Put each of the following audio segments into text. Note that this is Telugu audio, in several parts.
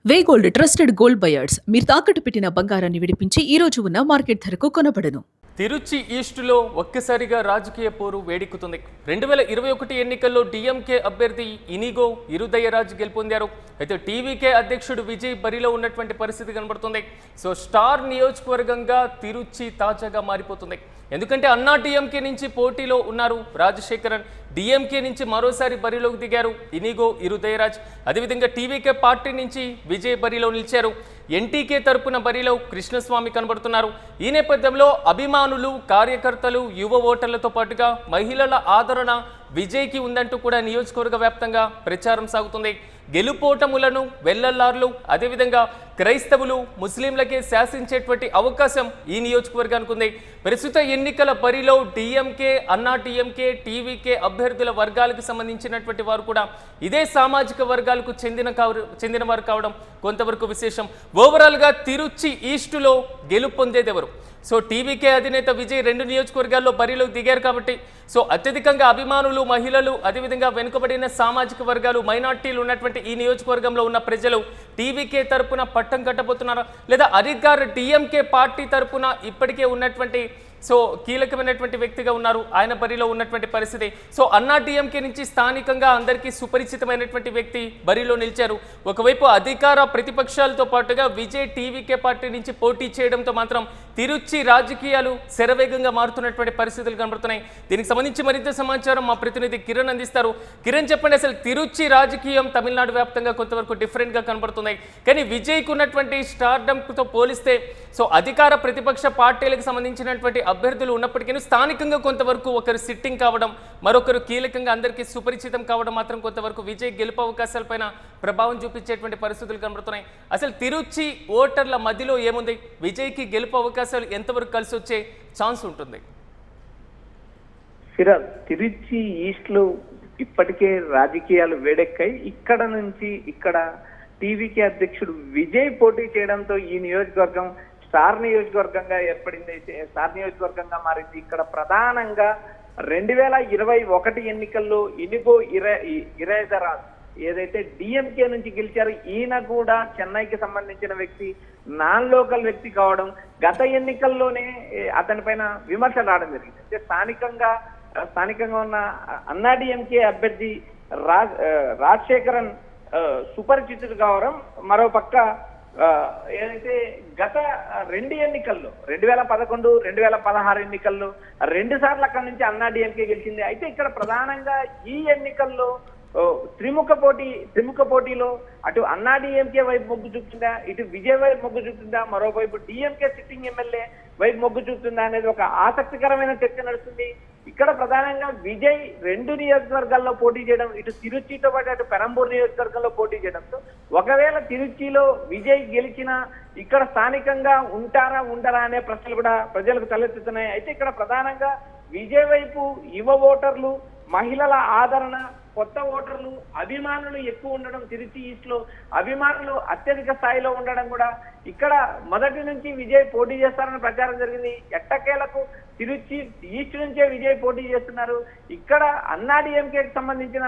వే గోల్డ్ ట్రస్టెడ్ గోల్డ్ బయర్స్ మీరు తాకట్టు పెట్టిన బంగారాన్ని విడిపించి ఈ రోజు ఉన్న మార్కెట్ ధరకు కొనబడను. తిరుచి ఈస్టులో ఒక్కసారిగా రాజకీయ పోరు వేడెక్కుతుంది. 2021 ఎన్నికల్లో డిఎంకే అభ్యర్థి ఇనిగో ఇరుదయరాజ్ గెలుపొందారు. అయితే టీవీకే అధ్యక్షుడు విజయ్ బరిలో ఉన్నటువంటి పరిస్థితి కనబడుతుంది. సో స్టార్ నియోజకవర్గంగా తిరుచి తాజాగా మారిపోతుంది. ఎందుకంటే అన్నా డిఎంకే నుంచి పోటీలో ఉన్నారు రాజశేఖరన్, డిఎంకే నుంచి మరోసారి బరిలోకి దిగారు ఇనిగో ఇరుదయరాజ్. అదేవిధంగా టీవీకే పార్టీ నుంచి విజయ్ బరిలో నిలిచారు. ఎన్టీకే తరపున బరిలో కృష్ణస్వామి కనబడుతున్నారు. ఈ నేపథ్యంలో అభిమానులు, కార్యకర్తలు, యువ ఓటర్లతో పాటుగా మహిళల ఆదరణ విజయ్కి ఉందంటూ కూడా నియోజకవర్గ వ్యాప్తంగా ప్రచారం సాగుతుంది. గెలుపోటములను వెల్లల్లార్లు, అదేవిధంగా క్రైస్తవులు, ముస్లింలకే శాసించేటువంటి అవకాశం ఈ నియోజకవర్గానికి ఉంది. ప్రస్తుత ఎన్నికల బరిలో డిఎంకే, అన్నా డిఎంకే, టీవీకే అభ్యర్థుల వర్గాలకు సంబంధించినటువంటి వారు కూడా ఇదే సామాజిక వర్గాలకు చెందిన వారు కావడం కొంతవరకు విశేషం. ఓవరాల్గా తిరుచి ఈస్టులో గెలుపొందేదెవరు? సో టీవీకే అధినేత విజయ్ 2 నియోజకవర్గాల్లో బరిలో దిగారు కాబట్టి సో అత్యధికంగా అభిమానులు, మహిళలు, అదేవిధంగా వెనుకబడిన సామాజిక వర్గాలు, మైనార్టీలు ఉన్నటువంటి ఈ నియోజకవర్గంలో ఉన్న ప్రజలు టీవీకే తరపున పట్టం కట్టబోతున్నారా, లేదా అధికార డిఎంకే పార్టీ తరపున ఇప్పటికే ఉన్నటువంటి సో కీలకమైనటువంటి వ్యక్తిగా ఉన్నారు, ఆయన బరిలో ఉన్నటువంటి పరిస్థితి. సో అన్నా డిఎంకే నుంచి స్థానికంగా అందరికీ సుపరిచితమైనటువంటి వ్యక్తి బరిలో నిలిచారు. ఒకవైపు అధికార ప్రతిపక్షాలతో పాటుగా విజయ్ టీవీకే పార్టీ నుంచి పోటీ చేయడంతో మాత్రం తిరుచి రాజకీయాలు శరవేగంగా మారుతున్నటువంటి పరిస్థితులు కనబడుతున్నాయి. దీనికి సంబంధించి మరింత సమాచారం మా ప్రతినిధి కిరణ్ అందిస్తారు. కిరణ్, చెప్పండి, అసలు తిరుచి రాజకీయం తమిళనాడు వ్యాప్తంగా కొంతవరకు డిఫరెంట్గా కనబడుతున్నాయి, కానీ విజయ్కు ఉన్నటువంటి స్టార్డమ్తో పోలిస్తే సో అధికార ప్రతిపక్ష పార్టీలకు సంబంధించినటువంటి అభ్యర్థులు ఉన్నప్పటికీ స్థానికంగా కొంతవరకు ఒకరు సిట్టింగ్ కావడం, మరొకరు కీలకంగా అందరికీ సుపరిచితం కావడం మాత్రం కొంతవరకు విజయ్ గెలుపు అవకాశాలపైన ప్రభావం చూపించేటువంటి పరిస్థితులు కనబడుతున్నాయి. అసలు తిరుచి ఓటర్ల మధ్యలో ఏముంది? విజయ్కి గెలుపు అవకాశాలు ఎంతవరకు కలిసి వచ్చే ఛాన్స్ ఉంటుంది? తిరుచి ఈస్ట్ లో ఇప్పటికే రాజకీయాలు వేడెక్కాయి. ఇక్కడ టీవీకే అధ్యక్షుడు విజయ్ పోటీ చేయడంతో ఈ నియోజకవర్గం స్టార్ నియోజకవర్గంగా ఏర్పడింది, స్టార్ నియోజకవర్గంగా మారింది. ఇక్కడ ప్రధానంగా 2021 ఎన్నికల్లో ఇనిగో ఇరైదరాజ్ ఏదైతే డిఎంకే నుంచి గెలిచారో ఈయన కూడా చెన్నైకి సంబంధించిన వ్యక్తి, నాన్ లోకల్ వ్యక్తి కావడం, గత ఎన్నికల్లోనే అతని పైన విమర్శలు రావడం జరిగింది. అంటే స్థానికంగా ఉన్న అన్నా డిఎంకే అభ్యర్థి రాజశేఖరన్ సుపరిచితుడు కావడం, మరో పక్క ఏదైతే గత 2 ఎన్నికల్లో 2011, 2016 ఎన్నికల్లో 2 సార్లు అక్కడి నుంచి అన్నా డిఎంకే గెలిచింది. అయితే ఇక్కడ ప్రధానంగా ఈ ఎన్నికల్లో త్రిముఖ పోటీలో అటు అన్నా డిఎంకే వైపు మొగ్గు చూపుతుందా, ఇటు విజయ్ వైపు మొగ్గు చూపుతుందా, మరోవైపు డిఎంకే సిట్టింగ్ ఎమ్మెల్యే వైపు మొగ్గు చూపుతుందా అనేది ఒక ఆసక్తికరమైన చర్చ నడుస్తుంది. ఇక్కడ ప్రధానంగా విజయ్ 2 నియోజకవర్గాల్లో పోటీ చేయడం, ఇటు తిరుచితో పాటు అటు పెరంబూర్ నియోజకవర్గంలో పోటీ చేయడంతో ఒకవేళ తిరుచిలో విజయ్ గెలిచినా ఇక్కడ స్థానికంగా ఉండరా అనే ప్రశ్నలు కూడా ప్రజలకు తలెత్తుతున్నాయి. అయితే ఇక్కడ ప్రధానంగా విజయ్ వైపు యువ ఓటర్లు, మహిళల ఆదరణ, కొత్త ఓటర్లు, అభిమానులు ఎక్కువ ఉండడం, తిరుచి ఈస్ట్ లో అభిమానులు అత్యధిక స్థాయిలో ఉండడం కూడా ఇక్కడ మొదటి నుంచి విజయ్ పోటీ చేస్తారని ప్రచారం జరిగింది. ఎట్టకేలకు తిరుచి ఈస్ట్ నుంచే విజయ్ పోటీ చేస్తున్నారు. ఇక్కడ అన్నా డిఎంకేకి సంబంధించిన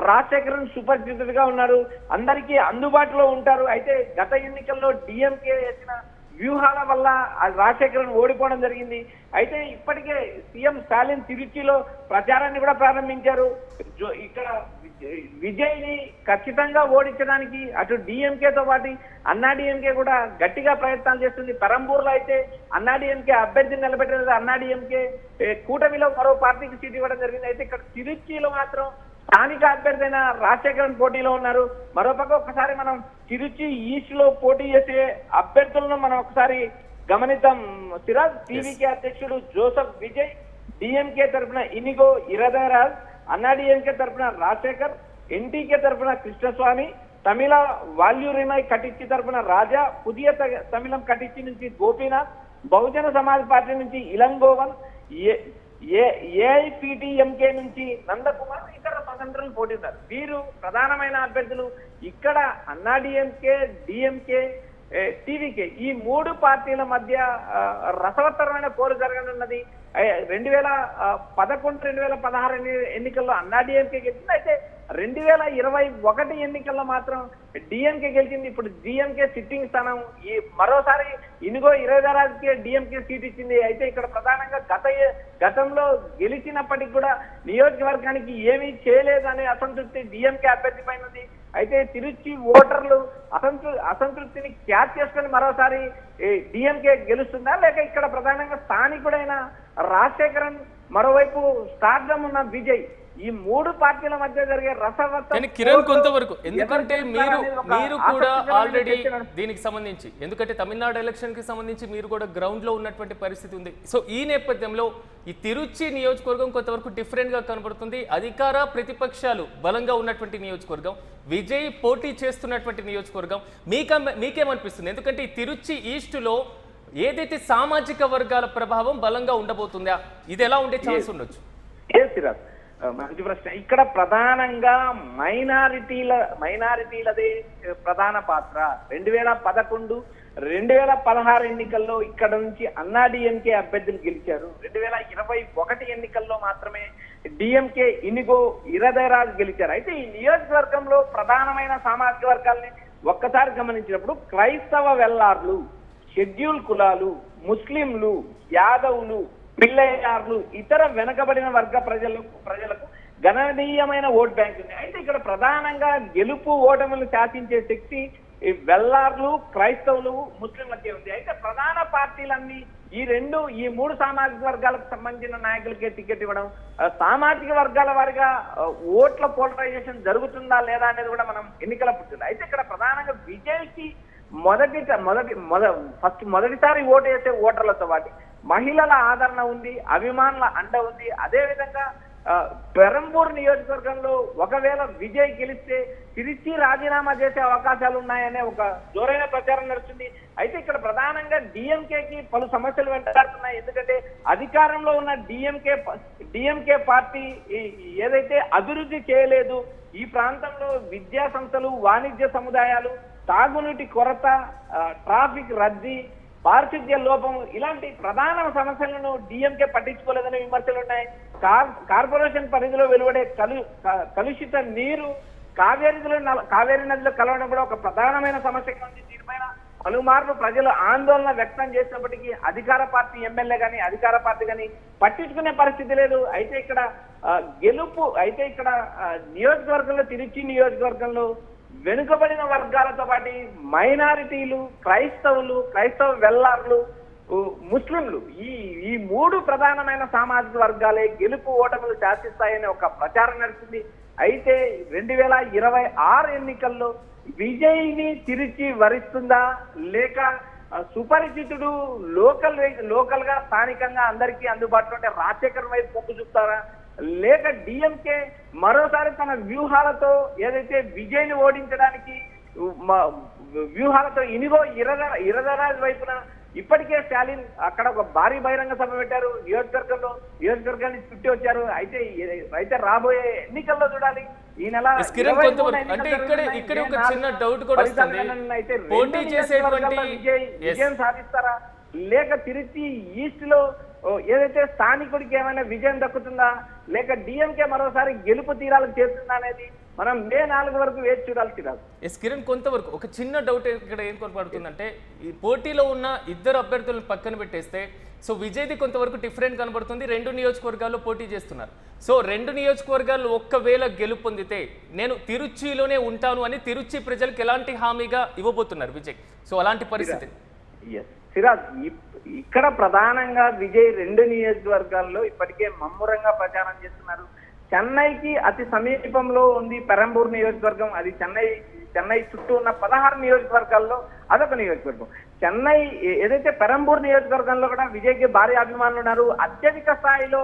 రాజశేఖరన్ సుపరిచితుడిగా ఉన్నారు, అందరికీ అందుబాటులో ఉంటారు. అయితే గత ఎన్నికల్లో డిఎంకే వేసిన వ్యూహాల వల్ల రాజశేఖరన్ ఓడిపోవడం జరిగింది. అయితే ఇప్పటికే సీఎం స్టాలిన్ తిరుచిలో ప్రచారాన్ని కూడా ప్రారంభించారు. ఇక్కడ విజయ్ ని ఖచ్చితంగా ఓడించడానికి అటు డిఎంకేతో పాటు అన్నా డిఎంకే కూడా గట్టిగా ప్రయత్నాలు చేస్తుంది. పెరంబూర్లో అయితే అన్నా డిఎంకే అభ్యర్థిని నిలబెట్టలేదు, అన్నా డిఎంకే కూటమిలో మరో పార్టీకి సీట్ ఇవ్వడం జరిగింది. అయితే ఇక్కడ తిరుచిలో మాత్రం స్థానిక అభ్యర్థి అయిన రాజశేఖరన్ పోటీలో ఉన్నారు. మరోపక్క ఒకసారి మనం తిరుచి ఈస్ట్ లో పోటీ చేసే అభ్యర్థులను మనం ఒకసారి గమనిద్దాం. సిరాజ్, టీవీకే అధ్యక్షుడు జోసెఫ్ విజయ్, డిఎంకే తరఫున ఇనిగో ఇరదరాజ్, అన్నా డిఎంకే తరఫున రాజశేఖర్, ఎన్టీకే తరఫున కృష్ణస్వామి, తమిళ వాల్యూరిమై కటిచ్చి తరఫున రాజా, పుదియ తమిళం కటిచ్చి నుంచి గోపీనాథ్, బహుజన సమాజ్ పార్టీ నుంచి ఇలంగోవన్, ఏఐపిటిఎంకే నుంచి నందకుమార్, ఇతర స్వతంత్రులు పోటీ ఉన్నారు. వీరు ప్రధానమైన అభ్యర్థులు. ఇక్కడ అన్నా డిఎంకే, టీవీకే, ఈ మూడు పార్టీల మధ్య రసవత్తరమైన పోరు జరగనున్నది. 2011, 2016 ఎన్నికల్లో అన్నా డిఎంకే గెలిచింది. అయితే 2021 ఎన్నికల్లో మాత్రం డిఎంకే గెలిచింది. ఇప్పుడు డిఎంకే సిట్టింగ్ స్థానం. ఈ మరోసారి ఇనుగో ఇరవై డిఎంకే సీట్ ఇచ్చింది. అయితే ఇక్కడ ప్రధానంగా గతంలో గెలిచినప్పటికీ కూడా నియోజకవర్గానికి ఏమీ చేయలేదనే అసంతృప్తి డిఎంకే అభ్యర్థి పైన ఉంది. అయితే తిరుచి ఓటర్లు అసంతృప్తిని క్యాచ్ చేసుకుని మరోసారి డిఎంకే గెలుస్తుందా, లేక ఇక్కడ ప్రధానంగా స్థానికుడైన రాజశేఖరన్, మరోవైపు స్టార్డమ్ ఉన్న విజయ్, ఈ మూడు పార్టీల మధ్య జరిగే కానీ కిరణ్ కొంతవరకు, ఎందుకంటే మీరు కూడా ఆల్రెడీ దీనికి సంబంధించి, ఎందుకంటే తమిళనాడు ఎలక్షన్ కి సంబంధించి మీరు కూడా గ్రౌండ్ లో ఉన్నటువంటి పరిస్థితి ఉంది. సో ఈ నేపథ్యంలో ఈ తిరుచి నియోజకవర్గం కొంతవరకు డిఫరెంట్ గా కనబడుతుంది. అధికార ప్రతిపక్షాలు బలంగా ఉన్నటువంటి నియోజకవర్గం, విజయ్ పోటీ చేస్తున్నటువంటి నియోజకవర్గం. మీకేమనిపిస్తుంది? ఎందుకంటే ఈ తిరుచి ఈస్ట్ లో ఏదైతే సామాజిక వర్గాల ప్రభావం బలంగా ఉండబోతుందా, ఇది ఎలా ఉండే ఛాన్స్ ఉండొచ్చు? మంచి ప్రశ్న. ఇక్కడ ప్రధానంగా మైనారిటీలదే ప్రధాన పాత్ర. 2011, 2016 ఎన్నికల్లో ఇక్కడ నుంచి అన్నా డిఎంకే అభ్యర్థులు గెలిచారు. 2021 ఎన్నికల్లో మాత్రమే డిఎంకే ఇనిగో ఇరదయరాజు గెలిచారు. అయితే ఈ నియోజకవర్గంలో ప్రధానమైన సామాజిక వర్గాల్ని ఒక్కసారి గమనించినప్పుడు క్రైస్తవ వెల్లార్లు, షెడ్యూల్ కులాలు, ముస్లింలు, యాదవులు, పిల్లయ్యార్లు, ఇతర వెనకబడిన వర్గ ప్రజలకు గణనీయమైన ఓట్ బ్యాంక్ ఉంది. అయితే ఇక్కడ ప్రధానంగా గెలుపు ఓటములు శాసించే శక్తి వెల్లార్లు, క్రైస్తవులు, ముస్లింలకే ఉంది. అయితే ప్రధాన పార్టీలన్నీ ఈ మూడు సామాజిక వర్గాలకు సంబంధించిన నాయకులకే టికెట్ ఇవ్వడం, సామాజిక వర్గాల వారిగా ఓట్ల పోలరైజేషన్ జరుగుతుందా లేదా అనేది కూడా మనం ఎన్నికల పుట్టింది. అయితే ఇక్కడ ప్రధానంగా విజయ్కి మొదటిసారి ఓటు వేసే ఓటర్లతో పాటు మహిళల ఆదరణ ఉంది, అభిమానుల అండ ఉంది. అదేవిధంగా పెరంబూర్ నియోజకవర్గంలో ఒకవేళ విజయ్ గెలిస్తే తిరిచి రాజీనామా చేసే అవకాశాలు ఉన్నాయనే ఒక జోరైన ప్రచారం నడుస్తుంది. అయితే ఇక్కడ ప్రధానంగా డిఎంకేకి పలు సమస్యలు వెంటాడుతున్నాయి. ఎందుకంటే అధికారంలో ఉన్న డిఎంకే పార్టీ ఏదైతే అభివృద్ధి చేయలేదు, ఈ ప్రాంతంలో విద్యా సంస్థలు, వాణిజ్య సముదాయాలు, తాగునీటి కొరత, ట్రాఫిక్ రద్దీ, పారిశుద్ధ్య లోపం, ఇలాంటి ప్రధాన సమస్యలను డిఎంకే పట్టించుకోలేదనే విమర్శలు ఉన్నాయి. కార్పొరేషన్ పరిధిలో వెలువడే కలుషిత నీరు కావేరీ నదిలో కలవడం కూడా ఒక ప్రధానమైన సమస్యగా ఉంది. దీనిపైన పలుమార్లు ప్రజలు ఆందోళన వ్యక్తం చేసినప్పటికీ అధికార పార్టీ ఎమ్మెల్యే కానీ అధికార పార్టీ కానీ పట్టించుకునే పరిస్థితి లేదు. అయితే ఇక్కడ నియోజకవర్గంలో తిరుచి నియోజకవర్గంలో వెనుకబడిన వర్గాలతో పాటు మైనారిటీలు, క్రైస్తవ వెల్లార్లు, ముస్లింలు, ఈ మూడు ప్రధానమైన సామాజిక వర్గాలే గెలుపు ఓటములు శాసిస్తాయనే ఒక ప్రచారం నడుస్తుంది. అయితే 2026 ఎన్నికల్లో విజయ్ని తిరిచి వరిస్తుందా, లేక సుపరిచితుడు లోకల్ గా స్థానికంగా అందరికీ అందుబాటులో ఉంటే రాజశేఖర్ వైపు మొగ్గు చూపుతారా, లేక డిఎంకే మరోసారి తన వ్యూహాలతో ఏదైతే విజయ్ని ఓడించడానికి వ్యూహాలతో ఇనిగో ఇరదరాజ్ వైపున ఇప్పటికే స్టాలిన్ అక్కడ ఒక భారీ బహిరంగ సభ పెట్టారు. నియోజకవర్గాన్ని చుట్టి వచ్చారు. అయితే రాబోయే ఎన్నికల్లో చూడాలి. ఈ నెల అంటే ఇక్కడ ఒక చిన్న డౌట్ కూడా వస్తుంది. విజయం సాధిస్తారా, లేక తిరిచి ఈస్ట్ లో ఏదైతే స్థానికుడికి ఏమైనా విజయం దక్కుతుందా, లేక డిఎంకే మరోసారి గెలుపు తీరాలకు చేస్తుందా అనేది మనం మే 4 వరకు వేచి చూడాల్సి రాదు. కిరణ్, కొంతవరకు ఒక చిన్న డౌట్ ఇక్కడ ఏం కొనపడుతుందంటే, ఈ పోటీలో ఉన్న ఇద్దరు అభ్యర్థులను పక్కన పెట్టేస్తే సో విజయ్ది కొంతవరకు డిఫరెంట్ కనబడుతుంది. 2 నియోజకవర్గాల్లో పోటీ చేస్తున్నారు. సో 2 నియోజకవర్గాల్లో ఒక్కవేళ గెలుపొందితే నేను తిరుచిలోనే ఉంటాను అని తిరుచి ప్రజలకు ఎలాంటి హామీగా ఇవ్వబోతున్నారు విజయ్? సో అలాంటి పరిస్థితి సిరాజ్, ఇక్కడ ప్రధానంగా విజయ్ 2 నియోజకవర్గాల్లో ఇప్పటికే మమ్మురంగా ప్రచారం చేస్తున్నారు. చెన్నైకి అతి సమీపంలో ఉంది పెరంబూర్ నియోజకవర్గం. అది చెన్నై చుట్టూ ఉన్న 16 నియోజకవర్గాల్లో అదొక నియోజకవర్గం. చెన్నై ఏదైతే పెరంబూర్ నియోజకవర్గంలో కూడా విజయ్కి భారీ అభిమానులు ఉన్నారు. అత్యధిక స్థాయిలో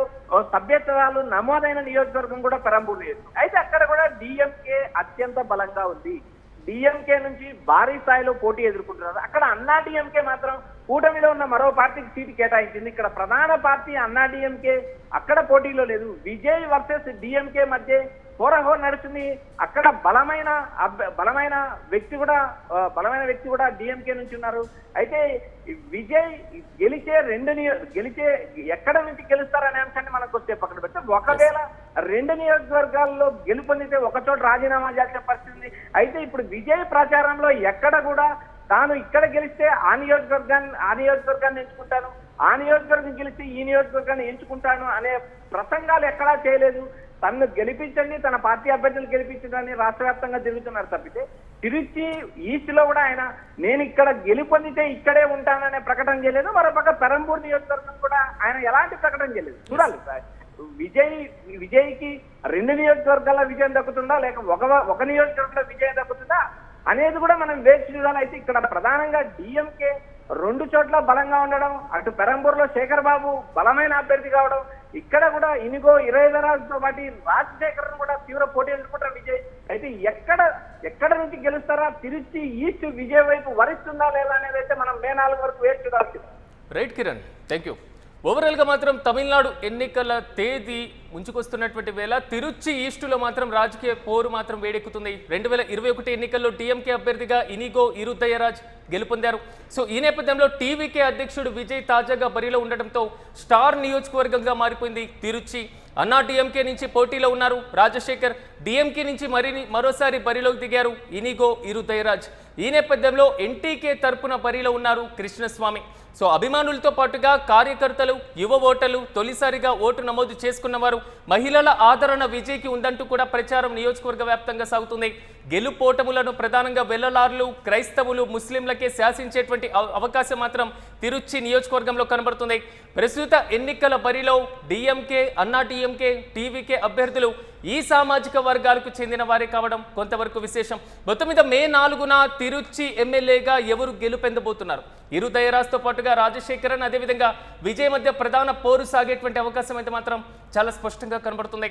సభ్యత్వాలు నమోదైన నియోజకవర్గం కూడా పెరంబూర్ నియోజకవర్గం. అయితే అక్కడ కూడా డిఎంకే అత్యంత బలంగా ఉంది. డిఎంకే నుంచి భారీ స్థాయిలో పోటీ ఎదుర్కొంటున్నారు. అక్కడ అన్నా డిఎంకే మాత్రం కూటమిలో ఉన్న మరో పార్టీకి సీటు కేటాయించింది. ఇక్కడ ప్రధాన పార్టీ అన్నా డిఎంకే అక్కడ పోటీలో లేదు. విజయ్ వర్సెస్ డిఎంకే మధ్య హోరహో నడుస్తుంది. అక్కడ బలమైన వ్యక్తి కూడా డిఎంకే నుంచి ఉన్నారు. అయితే విజయ్ గెలిచే ఎక్కడ నుంచి గెలుస్తారనే అంశాన్ని మనకు వస్తే పక్కన పెడితే, ఒకవేళ 2 నియోజకవర్గాల్లో గెలుపొందితే ఒక చోట రాజీనామా చేయాల్సిన పరిస్థితి ఉంది. అయితే ఇప్పుడు విజయ్ ప్రచారంలో ఎక్కడ కూడా తాను ఇక్కడ గెలిస్తే ఆ నియోజకవర్గాన్ని ఎంచుకుంటాను, ఆ నియోజకవర్గం గెలిస్తే ఈ నియోజకవర్గాన్ని ఎంచుకుంటాను అనే ప్రసంగాలు ఎక్కడా చేయలేదు. తనను గెలిపించండి, తన పార్టీ అభ్యర్థులు గెలిపించండి రాష్ట్ర వ్యాప్తంగా తిరుగుతున్నారు తప్పితే, తిరుచి ఈస్ట్ లో కూడా ఆయన నేను ఇక్కడ గెలుపొందితే ఇక్కడే ఉంటాననే ప్రకటన చేయలేదు. మరోపక్క పెరంబూర్ నియోజకవర్గం కూడా ఆయన ఎలాంటి ప్రకటన చేయలేదు. చూడాలి విజయ్కి 2 నియోజకవర్గాల్లో విజయం దక్కుతుందా, లేక ఒక నియోజకవర్గంలో విజయం దక్కుతుందా అనేది కూడా మనం వేచి చూడాలి. అయితే ఇక్కడ ప్రధానంగా డిఎంకే 2 చోట్ల బలంగా ఉండడం, అటు పెరంబూర్లో శేఖర్ బాబు బలమైన అభ్యర్థి కావడం, ఇక్కడ కూడా ఇనిగో 25 రాజుతో పాటు రాజశేఖర్ కూడా తీవ్ర పోటీ ఎదుర్కొంటారు విజయ్. అయితే ఎక్కడ నుంచి గెలుస్తారా, తిరుచి ఈస్ట్ విజయ్ వైపు వరిస్తుందా లేదా అనేది అయితే మనం మే 4 వరకు వేచి చూడాల్సింది. Right Kiran, thank you. ఓవరాల్గా మాత్రం తమిళనాడు ఎన్నికల తేదీ ముంచుకొస్తున్నటువంటి వేళ తిరుచి ఈస్టులో మాత్రం రాజకీయ పోరు మాత్రం వేడెక్కుతుంది. 2021 ఎన్నికల్లో డిఎంకే అభ్యర్థిగా ఇనిగో ఇరుదయరాజ్ గెలుపొందారు. సో ఈ నేపథ్యంలో టీవీకే అధ్యక్షుడు విజయ్ తాజాగా బరిలో ఉండడంతో స్టార్ నియోజకవర్గంగా మారిపోయింది తిరుచి. అన్నా డిఎంకే నుంచి పోటీలో ఉన్నారు రాజశేఖర్, డిఎంకే నుంచి మరోసారి బరిలోకి దిగారు ఇనిగో ఇరుదయరాజ్. ఈ నేపథ్యంలో ఎన్టీకే తరపున బరిలో ఉన్నారు కృష్ణస్వామి. సో అభిమానులతో పాటుగా కార్యకర్తలు, యువ ఓటర్లు, తొలిసారిగా ఓటు నమోదు చేసుకున్నవారు, మహిళల ఆదరణ విజయ్కి ఉందంటూ కూడా ప్రచారం నియోజకవర్గ వ్యాప్తంగా సాగుతుంది. గెలుపోటములను ప్రధానంగా వెల్లలార్లు, క్రైస్తవులు, ముస్లింలకే శాసించేటువంటి అవకాశం మాత్రం తిరుచి నియోజకవర్గంలో కనబడుతుంది. ప్రస్తుత ఎన్నికల బరిలో డిఎంకే, అన్నా డిఎంకే, టీవీకే అభ్యర్థులు ఈ సామాజిక వర్గాలకు చెందిన వారే కావడం కొంతవరకు విశేషం. మొత్తం మీద మే 4న తిరుచి ఎమ్మెల్యేగా ఎవరు గెలుపెందబోతున్నారు? ఇరుదయరాజ్తో పాటుగా రాజశేఖరన్, అదేవిధంగా విజయ్ మధ్య ప్రధాన పోరు సాగేటువంటి అవకాశం అయితే మాత్రం చాలా స్పష్టంగా కనబడుతుంది.